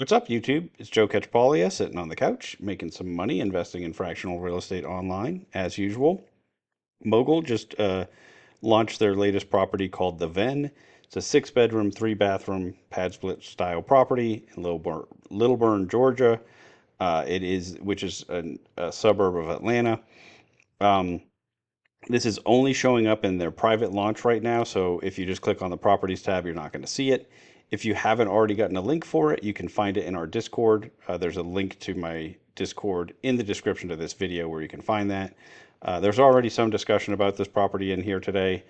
What's up, YouTube? It's Joe Catchpollia sitting on the couch, making some money investing in fractional real estate online, as usual. Mogul just launched their latest property called The Ven. It's a six-bedroom, three-bathroom Padsplit style property in Little Burn, Georgia. Which is a suburb of Atlanta. Um, this is only showing up in their private launch right now, so if you just click on the properties tab, you're not going to see it. If you haven't already gotten a link for it, you can find it in our Discord. There's a link to my Discord in the description of this video where you can find that. There's already some discussion about this property in here today.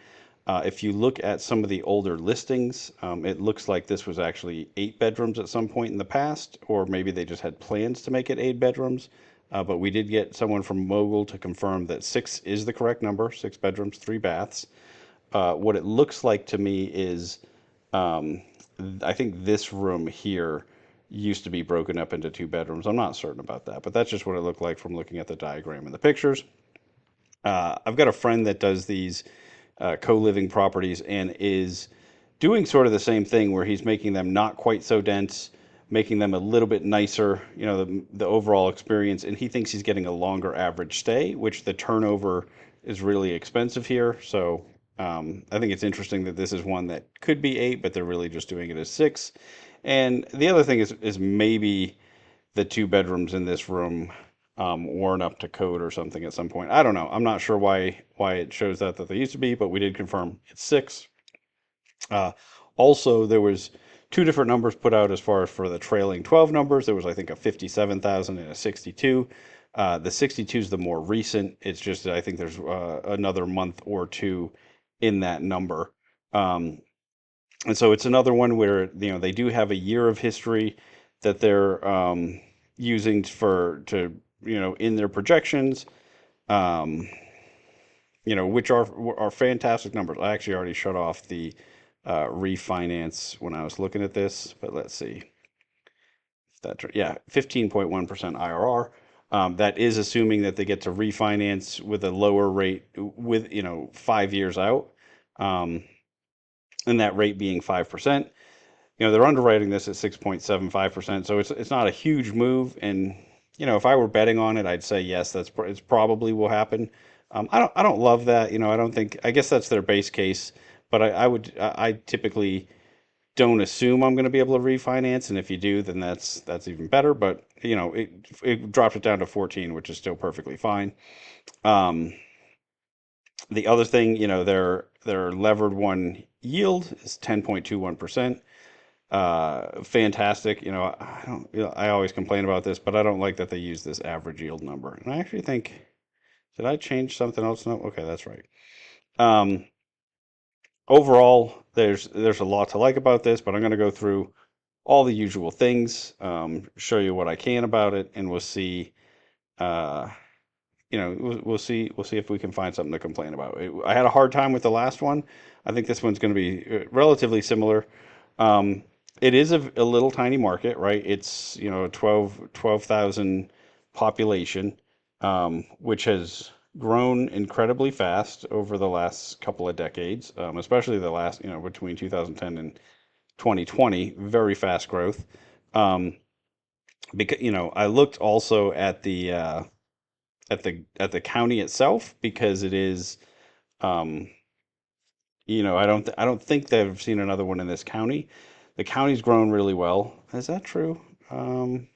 If you look at some of the older listings, it looks like this was actually 8 bedrooms at some point in the past, or maybe they just had plans to make it 8 bedrooms. But we did get someone from Mogul to confirm that six is the correct number, 6 bedrooms, 3 baths. What it looks like to me is, um, I think this room here used to be broken up into 2 bedrooms. I'm not certain about that, but that's just what it looked like from looking at the diagram and the pictures. I've got a friend that does these co-living properties and is doing sort of the same thing where he's making them not quite so dense, making them a little bit nicer, the overall experience, and he thinks he's getting a longer average stay, which the turnover is really expensive here. So I think it's interesting that this is one that could be 8, but they're really just doing it as 6. And the other thing is maybe the 2 bedrooms in this room weren't up to code or something at some point. I don't know. I'm not sure why it shows that they used to be, but we did confirm it's 6. Uh, Also, there was two different numbers put out as far as for the trailing 12 numbers. There was, I think, a 57,000 and a 62. The 62 is the more recent. It's just that I think there's another month or two in that number. Um, and so it's another one where, they do have a year of history that they're using in their projections. Um, which are fantastic numbers. I actually already shut off the refinance when I was looking at this, but let's see. Yeah, 15.1% IRR. That is assuming that they get to refinance with a lower rate with 5 years out, um, and that rate being 5%. They're underwriting this at 6.75%, so it's not a huge move. And if I were betting on it, I'd say yes, it's probably will happen. I don't love that. I don't think. I guess that's their base case, but I typically don't assume I'm going to be able to refinance, and if you do, then that's even better. But it dropped it down to 14, which is still perfectly fine. Um, the other thing, their levered one yield is 10.21%. Fantastic. I don't, I always complain about this, but I don't like that they use this average yield number. And I actually think, did I change something else? No. Okay, that's right. Um, Overall, there's a lot to like about this, but I'm going to go through all the usual things, show you what I can about it, and we'll see. Uh, we'll see if we can find something to complain about. I had a hard time with the last one. I think this one's going to be relatively similar. Um, it is a little tiny market, right? It's 12,000 population, which has grown incredibly fast over the last couple of decades, especially the last between 2010 and 2020, very fast growth. Um, because I looked also at the county itself because it is um, I don't think they've seen another one in this county. The county's grown really well. Is that true? Um,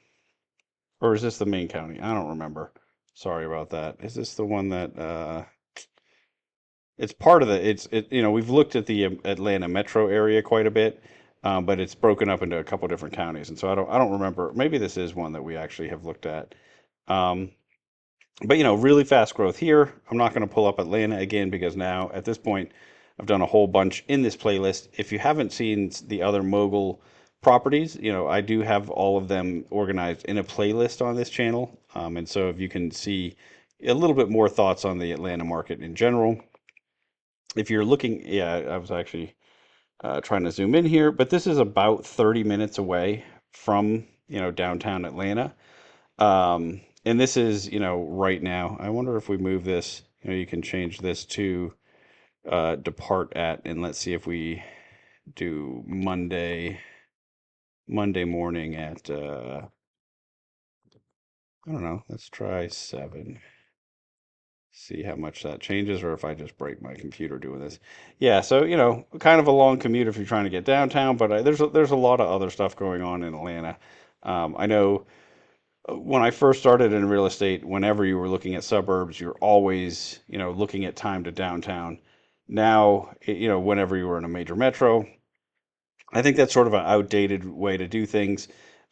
or is this the main county? I don't remember. Sorry about that. Is this the one that it's part of we've looked at the Atlanta metro area quite a bit, but it's broken up into a couple different counties, and so I don't remember. Maybe this is one that we actually have looked at. Um, but really fast growth here. I'm not going to pull up Atlanta again because now at this point I've done a whole bunch in this playlist. If you haven't seen the other Mogul properties, I do have all of them organized in a playlist on this channel. And so if you can see a little bit more thoughts on the Atlanta market in general. If you're looking, yeah, I was actually trying to zoom in here, but this is about 30 minutes away from, downtown Atlanta. And this is, right now. I wonder if we move this, you can change this to depart at, and let's see if we do Monday. Monday morning at I don't know, let's try 7. See how much that changes, or if I just break my computer doing this. Yeah, so kind of a long commute if you're trying to get downtown, but there's a lot of other stuff going on in Atlanta. I know when I first started in real estate, whenever you were looking at suburbs, you're always looking at time to downtown. Now, whenever you were in a major metro, I think that's sort of an outdated way to do things,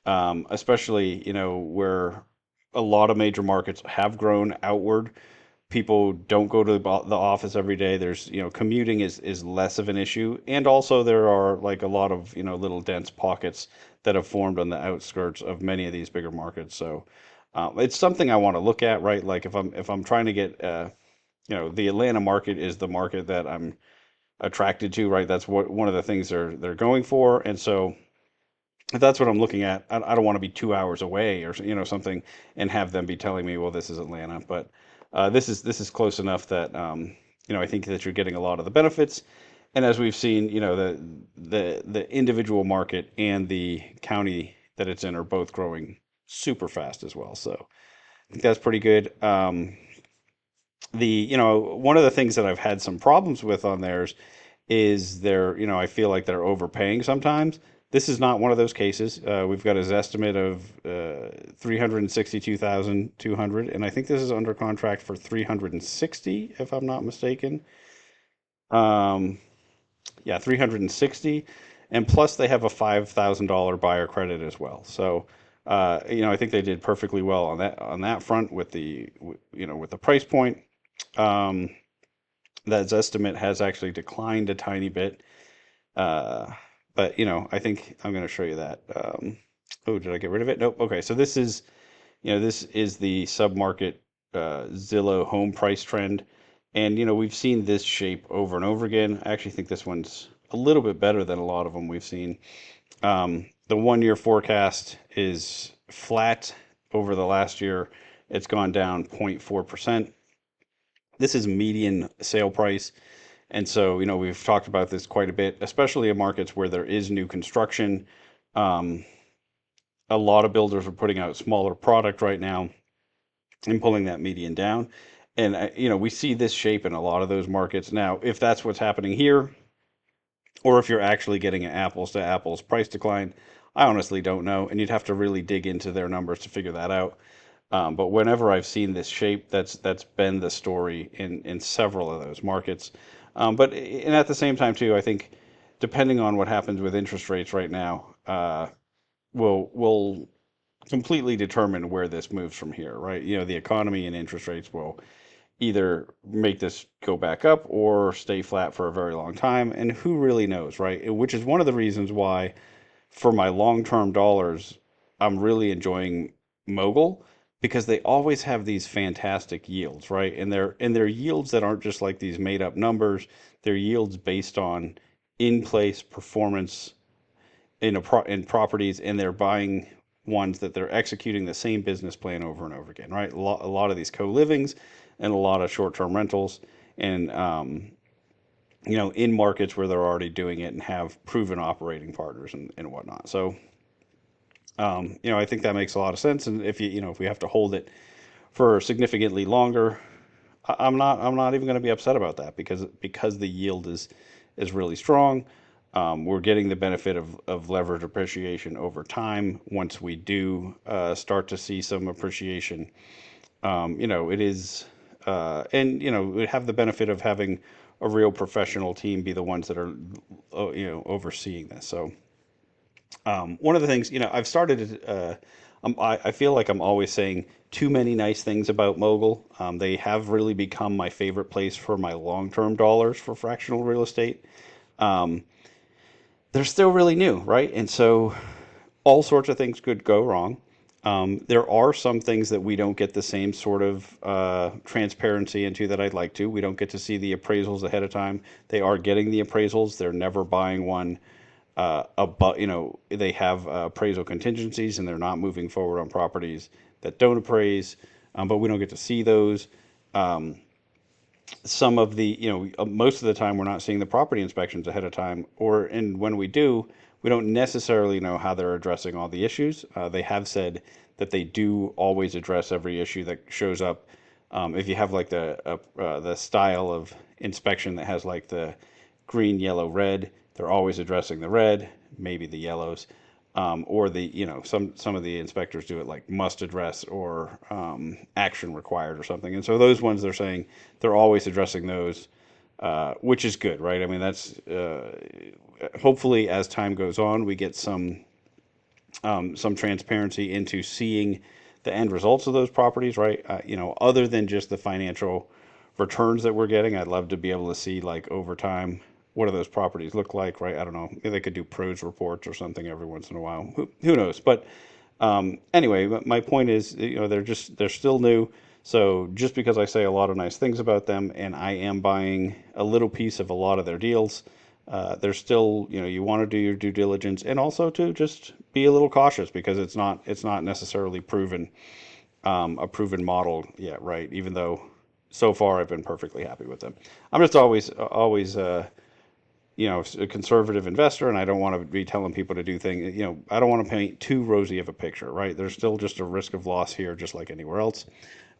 especially where a lot of major markets have grown outward. People don't go to the office every day. There's, commuting is less of an issue. And also there are like a lot of, little dense pockets that have formed on the outskirts of many of these bigger markets. So it's something I want to look at, right? Like if I'm trying to get, the Atlanta market is the market that I'm attracted to, right? That's what one of the things they're going for. And so if that's what I'm looking at, I don't want to be 2 hours away or something and have them be telling me, well, this is Atlanta. But this is close enough that I think that you're getting a lot of the benefits. And as we've seen, the individual market and the county that it's in are both growing super fast as well. So I think that's pretty good. One of the things that I've had some problems with on theirs is I feel like they're overpaying sometimes. This is not one of those cases. We've got his estimate of 362,200, and I think this is under contract for 360, if I'm not mistaken. Um, yeah, 360, and plus they have a $5,000 buyer credit as well. So, I think they did perfectly well on that front with the price point. Um, that estimate has actually declined a tiny bit. Uh, but I think I'm going to show you that. Oh, did I get rid of it? Nope. Okay, so this is the submarket Zillow home price trend, and we've seen this shape over and over again. I actually think this one's a little bit better than a lot of them we've seen. The 1 year forecast is flat over the last year. It's gone down 0.4%. This is median sale price. And so, we've talked about this quite a bit, especially in markets where there is new construction. Um, a lot of builders are putting out smaller product right now and pulling that median down. And, we see this shape in a lot of those markets. Now, if that's what's happening here, or if you're actually getting an apples to apples price decline, I honestly don't know. And you'd have to really dig into their numbers to figure that out. But whenever I've seen this shape, that's been the story in several of those markets. And at the same time too, I think depending on what happens with interest rates right now, will completely determine where this moves from here, right? The economy and interest rates will either make this go back up or stay flat for a very long time, and who really knows, right? Which is one of the reasons why for my long-term dollars, I'm really enjoying Mogul because they always have these fantastic yields, right? And they're yields that aren't just like these made up numbers. They're yields based on in-place performance in properties, and they're buying ones that they're executing the same business plan over and over again, right? A lot of these co-livings and a lot of short-term rentals, and in markets where they're already doing it and have proven operating partners and whatnot. So, I think that makes a lot of sense. And if we have to hold it for significantly longer, I'm not even going to be upset about that because the yield is really strong. We're getting the benefit of leverage appreciation over time. Once we do start to see some appreciation, it is, and we have the benefit of having a real professional team be the ones that are, overseeing this. So one of the things, I've started, I feel like I'm always saying too many nice things about Mogul. They have really become my favorite place for my long-term dollars for fractional real estate. Um, they're still really new, right? And so all sorts of things could go wrong. There are some things that we don't get the same sort of transparency into that I'd like to. We don't get to see the appraisals ahead of time. They are getting the appraisals. They're never buying one but they have appraisal contingencies and they're not moving forward on properties that don't appraise, but we don't get to see those. Um, some of the most of the time we're not seeing the property inspections ahead of time, or and when we do, We don't necessarily know how they're addressing all the issues. They have said that they do always address every issue that shows up. If you have like the style of inspection that has like the green, yellow, red, they're always addressing the red, maybe the yellows, or the some of the inspectors do it like must address or action required or something. And so those ones they're saying they're always addressing those, which is good, right? I mean that's hopefully as time goes on we get some transparency into seeing the end results of those properties, right? Other than just the financial returns that we're getting, I'd love to be able to see like over time, what do those properties look like, right? I don't know. Maybe they could do pros reports or something every once in a while. Who knows? But anyway, my point is, they're still new. So just because I say a lot of nice things about them, and I am buying a little piece of a lot of their deals, there's still, you want to do your due diligence and also to just be a little cautious because it's not necessarily a proven model yet, right? Even though so far I've been perfectly happy with them. I'm just always a conservative investor, and I don't want to be telling people to do things. I don't want to paint too rosy of a picture, right? There's still just a risk of loss here, just like anywhere else.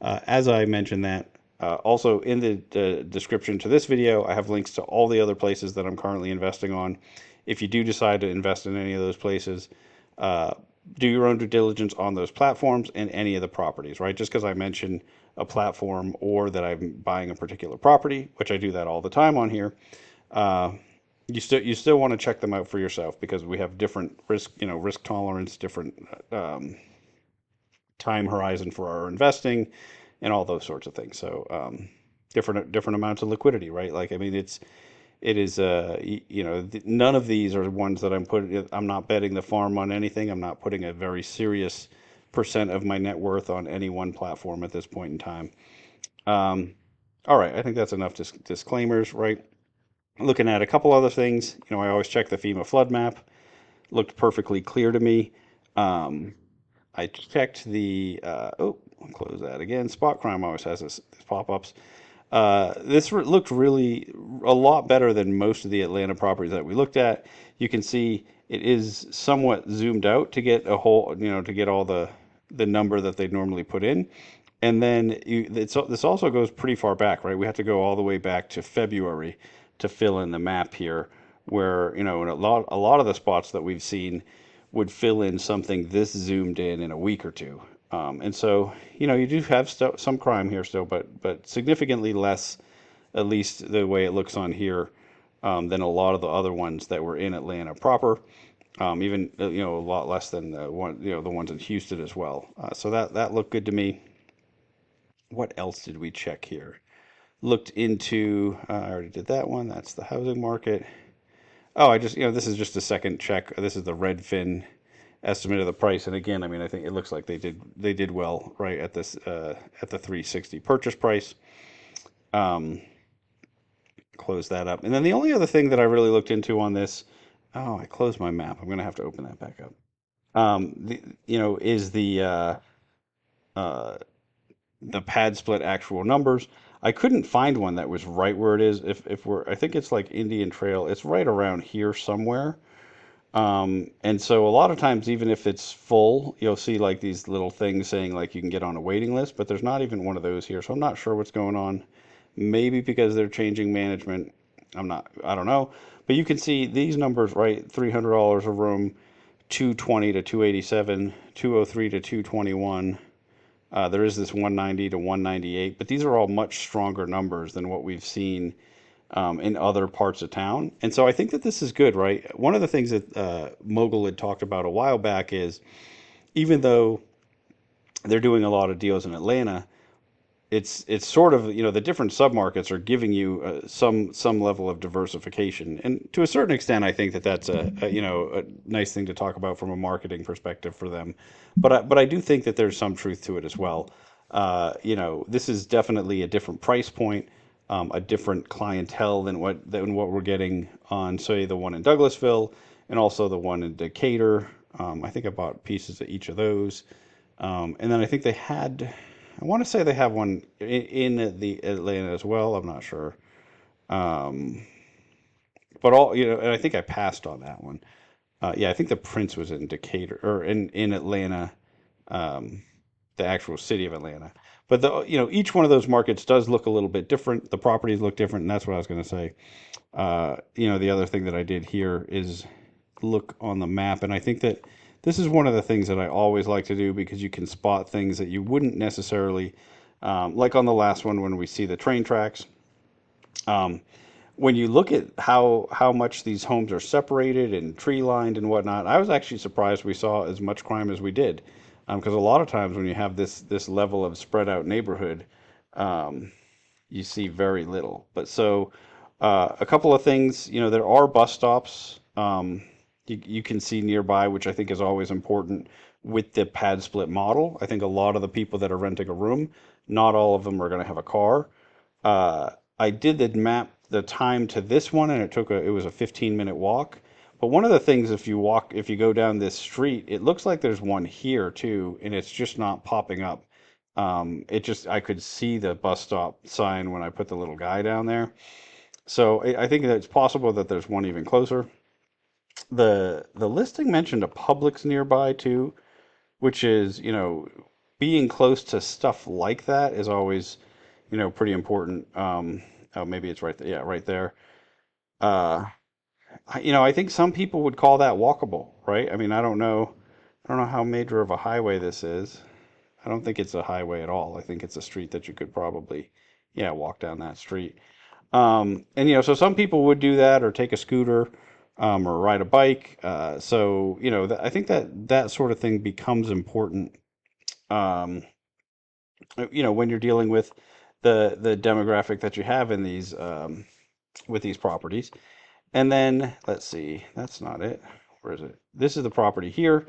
As I mentioned that, also in the description to this video, I have links to all the other places that I'm currently investing on. If you do decide to invest in any of those places, uh, do your own due diligence on those platforms and any of the properties, right? Just because I mention a platform or that I'm buying a particular property, which I do that all the time on here, uh, you still want to check them out for yourself because we have different risk tolerance, different time horizon for our investing, and all those sorts of things. So different amounts of liquidity, right? Like I mean, it is none of these are ones that I'm not betting the farm on anything. I'm not putting a very serious percent of my net worth on any one platform at this point in time. Um, all right, I think that's enough disclaimers, right? Looking at a couple other things, I always check the FEMA flood map. Looked perfectly clear to me. Um, I checked I'll close that again. Spot crime always has this pop-ups. This looked really a lot better than most of the Atlanta properties that we looked at. You can see it is somewhat zoomed out to get to get all the number that they'd normally put in. And then this also goes pretty far back, right? We have to go all the way back to February to fill in the map here, where, in a lot of the spots that we've seen would fill in something this zoomed in a week or two. And so, you do have some crime here still, but significantly less, at least the way it looks on here, than a lot of the other ones that were in Atlanta proper. Even a lot less than the ones in Houston as well. So that looked good to me. What else did we check here? Looked into. I already did that one. That's the housing market. Oh, this is just a second check. This is the Redfin estimate of the price. And again, I mean, I think it looks like they did well, right, at this at the 360 purchase price. Um, Close that up. And then the only other thing that I really looked into on this, oh, I closed my map. I'm gonna have to open that back up. Is uh, the pad split actual numbers. I couldn't find one that was right where it is. If we're, I think it's like Indian Trail. It's right around here somewhere. And so a lot of times, even if it's full, you'll see like these little things saying like you can get on a waiting list, but there's not even one of those here. So I'm not sure what's going on. Maybe because they're changing management. I don't know. But you can see these numbers, right? $300 a room, 220 to 287, 203 to 221. There is this 190 to 198, but these are all much stronger numbers than what we've seen in other parts of town. And so I think that this is good, right? One of the things that Mogul had talked about a while back is even though they're doing a lot of deals in Atlanta, it's sort of the different submarkets are giving you some level of diversification, and to a certain extent, I think that that's a nice thing to talk about from a marketing perspective for them. But I do think that there's some truth to it as well. This is definitely a different price point, a different clientele than what we're getting on, say, the one in Douglasville and also the one in Decatur. I think I bought pieces of each of those. And then I think I want to say they have one in the Atlanta as well. I'm not sure. Um, but and I think I passed on that one. Yeah, I think the Prince was in Decatur or in Atlanta, um, the actual city of Atlanta. But each one of those markets does look a little bit different. The properties look different, and that's what I was going to say. The other thing that I did here is look on the map, and I think that this is one of the things that I always like to do because you can spot things that you wouldn't necessarily, like on the last one when we see the train tracks. Um, when you look at how much these homes are separated and tree lined and whatnot, I was actually surprised we saw as much crime as we did, because a lot of times when you have this level of spread out neighborhood, um, you see very little. But so a couple of things, there are bus stops you can see nearby, which I think is always important with the pad split model. I think a lot of the people that are renting a room, not all of them are going to have a car. Uh, I did the map the time to this one, and it was a 15-minute walk. But one of the things, if you go down this street, it looks like there's one here too, and it's just not popping up. I could see the bus stop sign when I put the little guy down there. So I think that it's possible that there's one even closer. The listing mentioned a Publix nearby too, which is, being close to stuff like that is always, pretty important. Oh, maybe it's right there. Yeah, right there. Uh, I think some people would call that walkable, right? I mean, I don't know how major of a highway this is. I don't think it's a highway at all. I think it's a street that you could probably, yeah, walk down that street. And so some people would do that or take a scooter, or ride a bike. So I think that that sort of thing becomes important. Um, when you're dealing with the demographic that you have in these with these properties. And then let's see, that's not it. Where is it? This is the property here.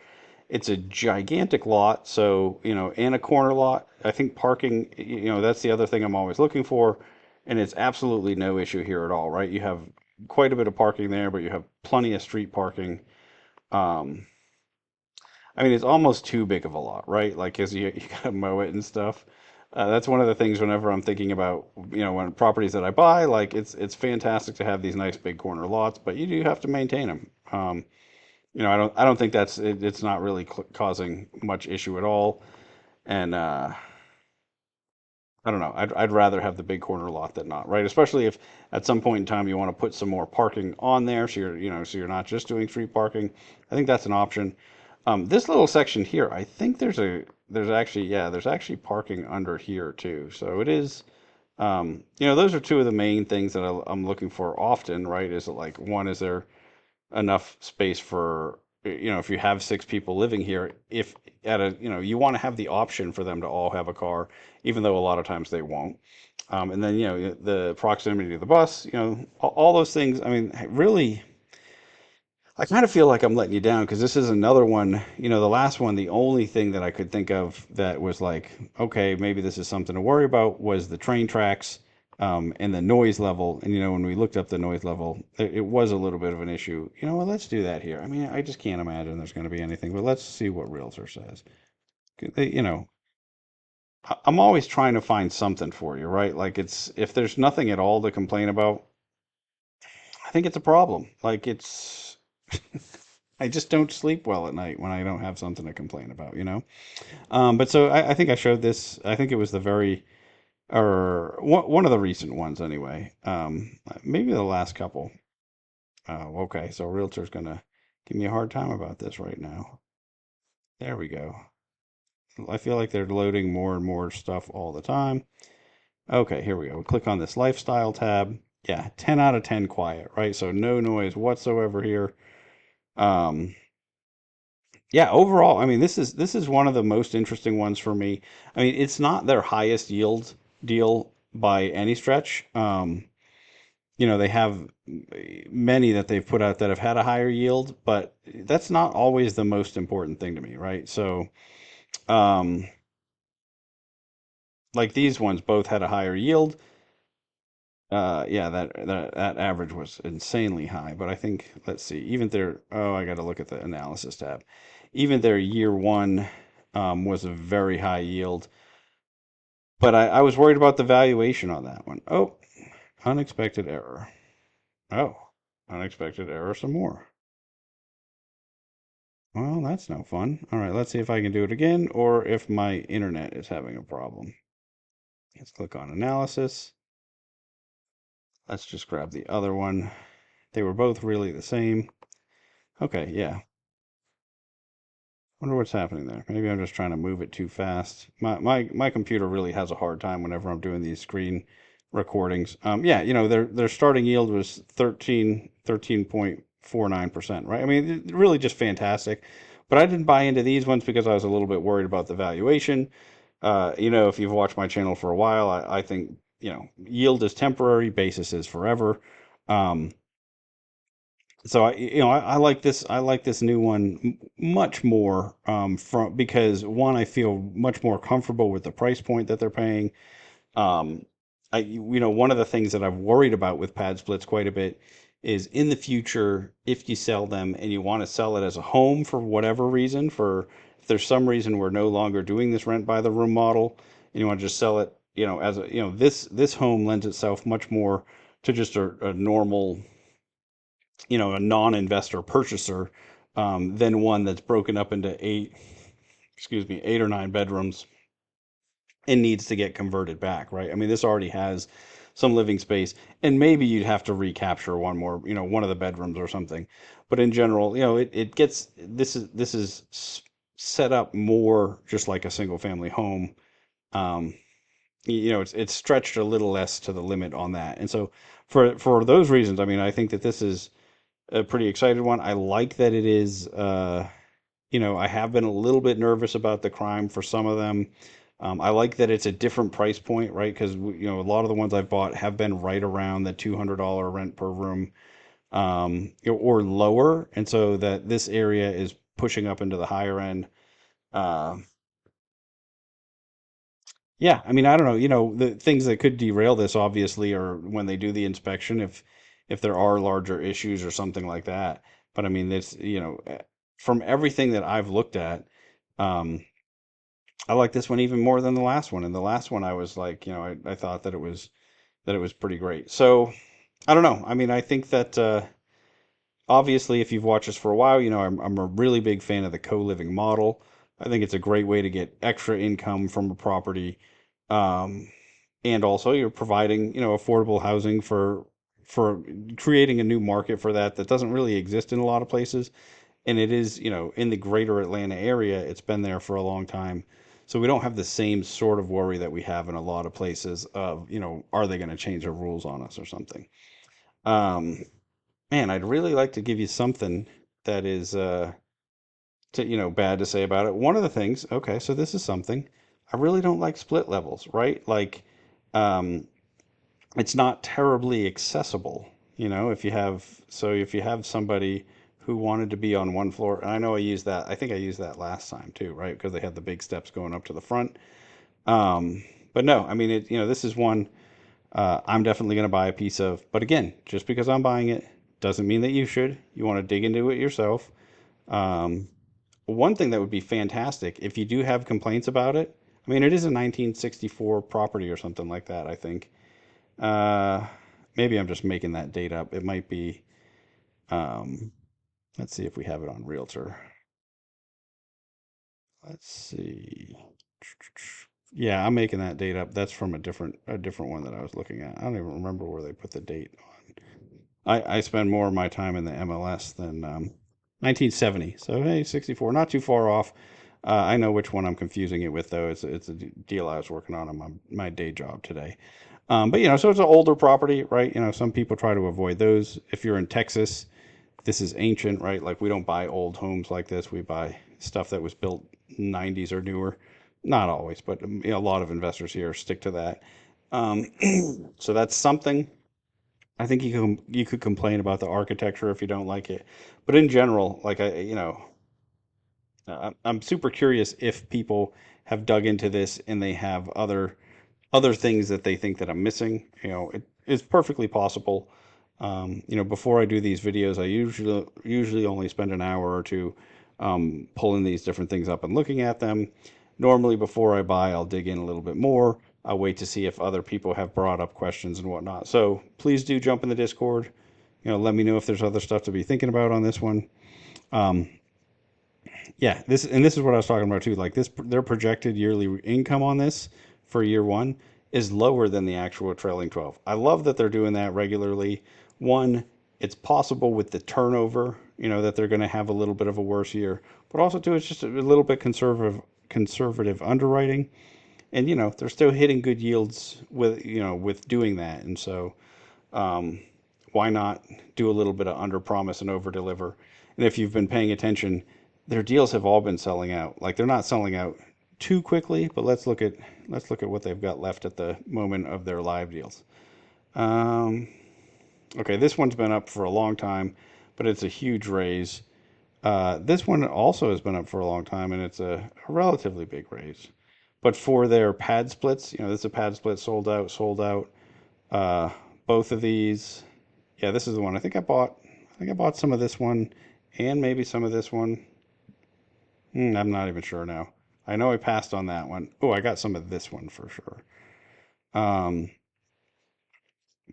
It's a gigantic lot, so and a corner lot. I think parking, that's the other thing I'm always looking for, and it's absolutely no issue here at all, right? You have quite a bit of parking there, but you have plenty of street parking. Um, I mean, it's almost too big of a lot, right? Like, as you gotta mow it and stuff. That's one of the things whenever I'm thinking about, when properties that I buy, like it's fantastic to have these nice big corner lots, but you do have to maintain them. I don't think it's not really causing much issue at all. And I don't know. I'd rather have the big corner lot than not, right? Especially if at some point in time you want to put some more parking on there, so you're not just doing street parking. I think that's an option. This little section here, I think there's actually parking under here too. So it is, those are two of the main things that I'm looking for often, right? Is it like one, is there enough space for, if you have six people living here, if at a, you want to have the option for them to all have a car, even though a lot of times they won't. And then, the proximity to the bus, all those things. I mean, really, I kind of feel like I'm letting you down because this is another one, the last one, the only thing that I could think of that was like, okay, maybe this is something to worry about was the train tracks, and the noise level. And, when we looked up the noise level, it was a little bit of an issue. Well, let's do that here. I mean, I just can't imagine there's going to be anything, but let's see what Realtor says. They- You know, I'm always trying to find something for you, right? Like if there's nothing at all to complain about, I think it's a problem. Like I just don't sleep well at night when I don't have something to complain about. But so I think I showed this. I think it was the very, or one of the recent ones anyway. Maybe the last couple. Oh, okay. So Realtor's gonna give me a hard time about this right now. There we go. I feel like they're loading more and more stuff all the time. Okay, here we go. We click on this lifestyle tab. Yeah, 10 out of 10 quiet, right? So no noise whatsoever here. Um, Yeah, overall, I mean, this is one of the most interesting ones for me. I mean, it's not their highest yield deal by any stretch. They have many that they've put out that have had a higher yield, but that's not always the most important thing to me, right? So, um, like these ones both had a higher yield. Yeah, that average was insanely high, but I think, let's see, even their, oh, I got to look at the analysis tab. Even their year one, was a very high yield, but I was worried about the valuation on that one. Oh, unexpected error. Oh, unexpected error some more. Well, that's no fun. All right, let's see if I can do it again or if my internet is having a problem. Let's click on analysis. Let's just grab the other one. They were both really the same. Okay, yeah. Wonder what's happening there. Maybe I'm just trying to move it too fast. My computer really has a hard time whenever I'm doing these screen recordings. Yeah, their starting yield was 13.49%, right? I mean, really just fantastic. But I didn't buy into these ones because I was a little bit worried about the valuation. If you've watched my channel for a while, I think, yield is temporary, basis is forever. Um, so I like this. I like this new one much more from because one, I feel much more comfortable with the price point that they're paying. Um, one of the things that I've worried about with pad splits quite a bit is in the future, if you sell them and you want to sell it as a home for whatever reason, for if there's some reason we're no longer doing this rent by the room model, and you want to just sell it, as a, this home lends itself much more to just a normal, a non-investor purchaser, than one that's broken up into eight or nine bedrooms and needs to get converted back, right? I mean, this already has some living space, and maybe you'd have to recapture one more, one of the bedrooms or something. But in general, it gets this is set up more just like a single family home. Um, it's stretched a little less to the limit on that, and so for those reasons, I mean, I think that this is a pretty excited one. I like that it is. I have been a little bit nervous about the crime for some of them. I like that it's a different price point, right? Because a lot of the ones I've bought have been right around the $200 rent per room, or lower, and so that this area is pushing up into the higher end. Uh, yeah, I mean, I don't know. The things that could derail this obviously are when they do the inspection, if there are larger issues or something like that. But I mean, from everything that I've looked at. I like this one even more than the last one. And the last one, I was like, I thought that it was pretty great. So I don't know. I mean, I think that obviously, if you've watched this for a while, I'm a really big fan of the co-living model. I think it's a great way to get extra income from a property, um, and also you're providing affordable housing for creating a new market for that doesn't really exist in a lot of places, and it is, in the greater Atlanta area, it's been there for a long time. So we don't have the same sort of worry that we have in a lot of places of, are they going to change the rules on us or something? Um, Man, I'd really like to give you something that is, bad to say about it. One of the things, okay, so this is something. I really don't like split levels, right? Like, um, it's not terribly accessible. If you have somebody who wanted to be on one floor, and I know I think I used that last time too, right? Because they had the big steps going up to the front. Um, but no, I mean, this is one I'm definitely going to buy a piece of. But again, just because I'm buying it doesn't mean that you should. You want to dig into it yourself. Um, One thing that would be fantastic if you do have complaints about it. I mean, it is a 1964 property or something like that, I think. Uh, Maybe I'm just making that date up. It might be. Um, let's see if we have it on Realtor. Let's see. Yeah, I'm making that date up. That's from a different one that I was looking at. I don't even remember where they put the date on. I spend more of my time in the MLS than 1970. So hey, 64, not too far off. I know which one I'm confusing it with though. It's a deal I was working on my day job today. But so it's an older property, right? Some people try to avoid those. If you're in Texas, this is ancient, right? Like we don't buy old homes like this. We buy stuff that was built 90s or newer. Not always, but a lot of investors here stick to that. Um, so that's something. I think you could complain about the architecture if you don't like it, but in general, like I'm super curious if people have dug into this and they have other things that they think that I'm missing. It is perfectly possible. Before I do these videos, I usually only spend an hour or two pulling these different things up and looking at them. Normally, before I buy, I'll dig in a little bit more. I'll wait to see if other people have brought up questions and whatnot. So please do jump in the Discord. Let me know if there's other stuff to be thinking about on this one. Um, Yeah, this is what I was talking about too. Like this, their projected yearly income on this for year one is lower than the actual trailing 12. I love that they're doing that regularly. One, it's possible with the turnover, that they're going to have a little bit of a worse year, but also too, it's just a little bit conservative underwriting, and they're still hitting good yields with doing that, and so um, why not do a little bit of under promise and over deliver? And if you've been paying attention, their deals have all been selling out. Like they're not selling out too quickly, but let's look at what they've got left at the moment of their live deals. Um, okay, this one's been up for a long time, but it's a huge raise. This one also has been up for a long time, and it's a relatively big raise. But for their pad splits, this is a pad split sold out, sold out. Uh, Both of these, yeah, this is the one. I think I bought some of this one and maybe some of this one. I'm not even sure now. I know I passed on that one. Oh, I got some of this one for sure. Um,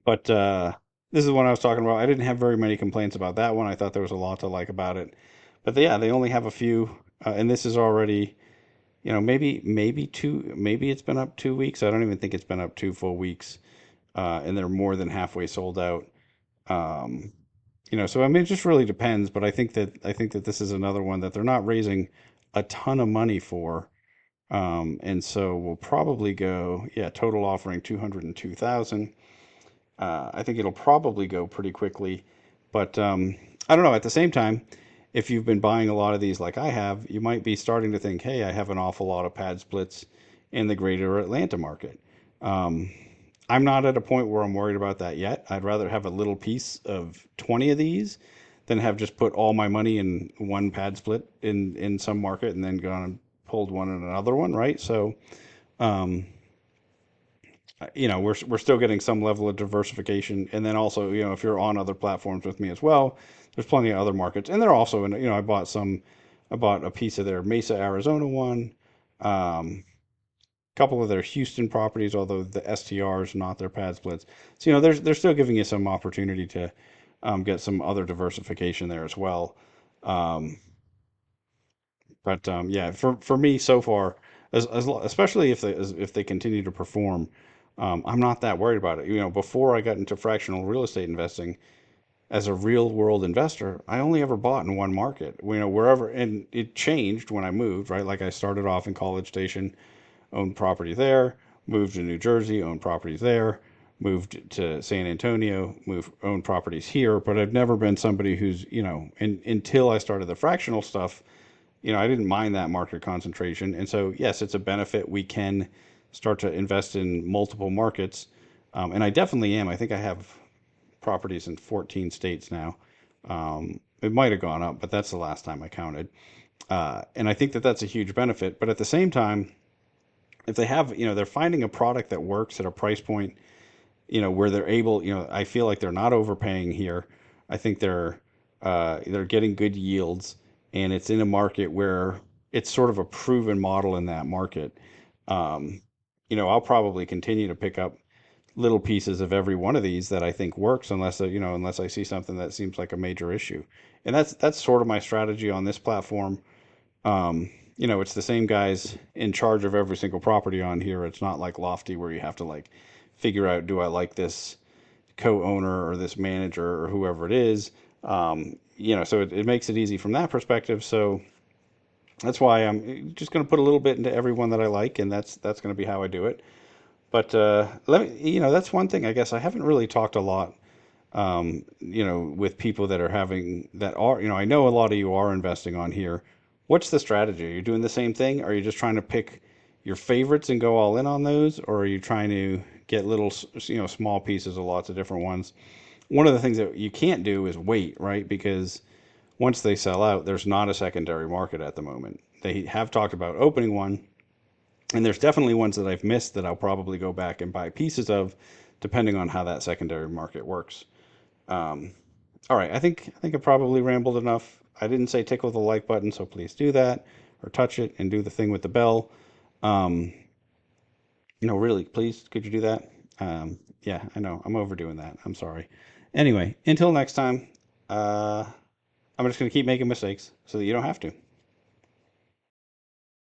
but this is the one I was talking about. I didn't have very many complaints about that one. I thought there was a lot to like about it. But yeah, they only have a few, and this is already, maybe two, maybe it's been up 2 weeks. I don't even think it's been up 2 full weeks, and they're more than halfway sold out. Um, so I mean, it just really depends. But I think that this is another one that they're not raising a ton of money for. And so we'll probably go, yeah, total offering 202,000. I think it'll probably go pretty quickly, but I don't know. At the same time, if you've been buying a lot of these like I have, you might be starting to think, hey, I have an awful lot of pad splits in the greater Atlanta market. Um, I'm not at a point where I'm worried about that yet. I'd rather have a little piece of 20 of these than have just put all my money in one pad split in some market and then gone and pulled one in another one, right? So, um, we're still getting some level of diversification, and then also, if you're on other platforms with me as well, there's plenty of other markets, and they're also in. I bought a piece of their Mesa, Arizona one, a couple of their Houston properties, although the STRs, not their pad splits. So they're still giving you some opportunity to get some other diversification there as well. Um, but yeah, for me so far, especially if they continue to perform, I'm not that worried about it. Before I got into fractional real estate investing as a real world investor, I only ever bought in one market. Wherever, and it changed when I moved. Right, like I started off in College Station, owned property there, moved to New Jersey, owned properties there, moved to San Antonio, owned properties here. But I've never been somebody who's, until I started the fractional stuff, I didn't mind that market concentration. And so, yes, it's a benefit. We can start to invest in multiple markets. And I definitely am. I think I have properties in 14 states now. It might have gone up, but that's the last time I counted. And I think that that's a huge benefit. But at the same time, if they have, they're finding a product that works at a price point, where they're able, I feel like they're not overpaying here. I think they're getting good yields, and it's in a market where it's sort of a proven model in that market. Um, I'll probably continue to pick up little pieces of every one of these that I think works, unless I see something that seems like a major issue. And that's sort of my strategy on this platform. It's the same guys in charge of every single property on here. It's not like Lofty where you have to like figure out, do I like this co-owner or this manager or whoever it is. So it makes it easy from that perspective. So that's why I'm just going to put a little bit into everyone that I like, and that's going to be how I do it. But that's one thing I guess I haven't really talked a lot, with people I know a lot of you are investing on here. What's the strategy? Are you doing the same thing? Are you just trying to pick your favorites and go all in on those? Or are you trying to get little, small pieces of lots of different ones? One of the things that you can't do is wait, right? Because once they sell out, there's not a secondary market at the moment. They have talked about opening one, and there's definitely ones that I've missed that I'll probably go back and buy pieces of, depending on how that secondary market works. Um, all right, I think I probably rambled enough. I didn't say tickle the like button, so please do that, or touch it and do the thing with the bell. Um, no, really, please, could you do that? Yeah, I know I'm overdoing that. I'm sorry. Anyway, until next time, I'm just going to keep making mistakes so that you don't have to.